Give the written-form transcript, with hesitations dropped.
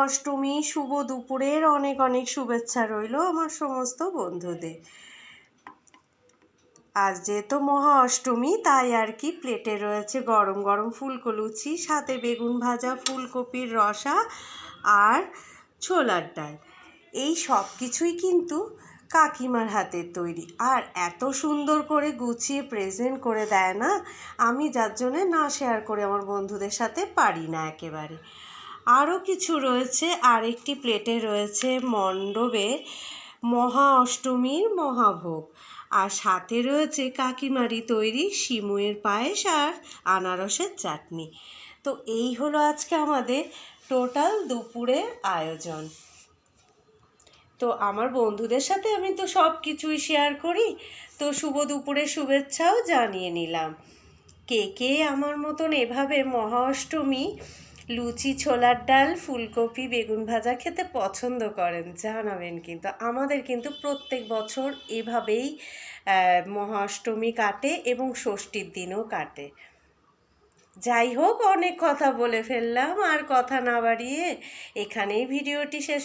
অষ্টমী শুভ দুপুরের অনেক অনেক শুভেচ্ছা রইল আমার সমস্ত বন্ধুদের। আজ যেহেতু মহা অষ্টমী তাই আর কি প্লেটে রয়েছে গরম গরম ফুলকো লুচি, সাথে বেগুন ভাজা, ফুলকপির রসা আর ছোলার ডাল। এই সব কিছুই কিন্তু কাকিমার হাতের তৈরি, আর এত সুন্দর করে গুছিয়ে প্রেজেন্ট করে দেয় না, আমি যার জন্যে না শেয়ার করে আমার বন্ধুদের সাথে পারি না একেবারে। আরও কিছু রয়েছে, আরেকটি প্লেটে রয়েছে মণ্ডপের মহা অষ্টমীর মহাভোগ, আর সাথে রয়েছে কাকিমারি তৈরি সিমুয়ের পায়েস আর আনারসের চাটনি। তো এই হলো আজকে আমাদের টোটাল দুপুরের আয়োজন। তো আমার বন্ধুদের সাথে আমি তো সব কিছুই শেয়ার করি, তো শুভ দুপুরের শুভেচ্ছাও জানিয়ে নিলাম। কে কে আমার মতন এভাবে মহা অষ্টমী লুচি, ছোলার ডাল, ফুলকপি, বেগুন ভাজা খেতে পছন্দ করেন জানাবেন। কিন্তু আমাদের কিন্তু প্রত্যেক বছর এভাবেই মহা অষ্টমী কাটে এবং ষষ্ঠীর দিনও কাটে। যাই হোক, অনেক কথা বলে ফেললাম, আর কথা না বাড়িয়ে এখানেই ভিডিওটি শেষ